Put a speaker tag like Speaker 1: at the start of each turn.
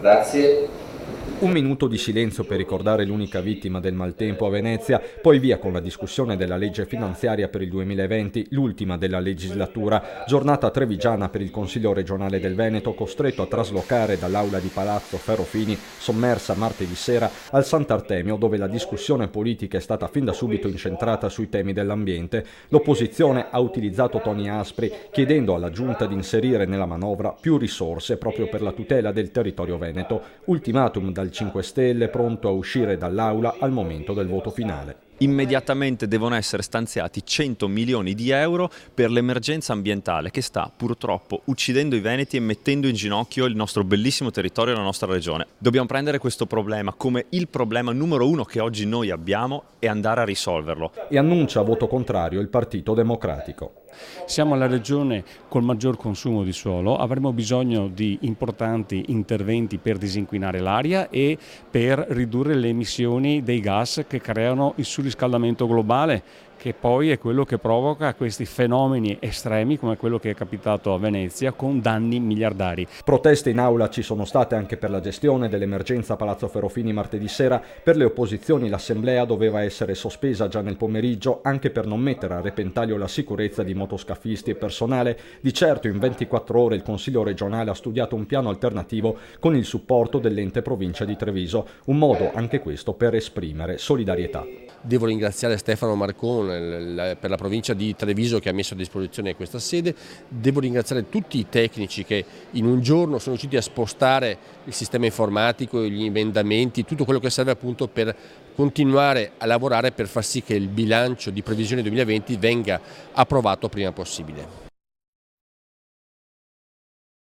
Speaker 1: Grazie.
Speaker 2: Un minuto di silenzio per ricordare l'unica vittima del maltempo a Venezia, poi via con la discussione della legge finanziaria per il 2020, l'ultima della legislatura, giornata trevigiana per il Consiglio regionale del Veneto, costretto a traslocare dall'aula di Palazzo Ferrofini, sommersa martedì sera, al Sant'Artemio, dove la discussione politica è stata fin da subito incentrata sui temi dell'ambiente. L'opposizione ha utilizzato toni aspri, chiedendo alla Giunta di inserire nella manovra più risorse proprio per la tutela del territorio veneto. Ultimatum dal 5 Stelle, pronto a uscire dall'aula al momento del voto finale.
Speaker 3: Immediatamente devono essere stanziati 100 milioni di euro per l'emergenza ambientale che sta purtroppo uccidendo i veneti e mettendo in ginocchio il nostro bellissimo territorio e la nostra regione. Dobbiamo prendere questo problema come il problema numero uno che oggi noi abbiamo e andare a risolverlo.
Speaker 2: E annuncia a voto contrario il Partito Democratico.
Speaker 4: Siamo la regione col maggior consumo di suolo, avremo bisogno di importanti interventi per disinquinare l'aria e per ridurre le emissioni dei gas che creano il surriscaldamento globale, che poi è quello che provoca questi fenomeni estremi come quello che è capitato a Venezia con danni miliardari.
Speaker 2: Proteste in aula ci sono state anche per la gestione dell'emergenza Palazzo Ferrofini martedì sera. Per le opposizioni l'assemblea doveva essere sospesa già nel pomeriggio anche per non mettere a repentaglio la sicurezza di motoscafisti e personale. Di certo in 24 ore il Consiglio regionale ha studiato un piano alternativo con il supporto dell'ente provincia di Treviso, un modo anche questo per esprimere solidarietà.
Speaker 5: Devo ringraziare Stefano Marcon per la provincia di Treviso che ha messo a disposizione questa sede, devo ringraziare tutti i tecnici che in un giorno sono riusciti a spostare il sistema informatico, gli emendamenti, tutto quello che serve appunto per continuare a lavorare per far sì che il bilancio di previsione 2020 venga approvato prima possibile.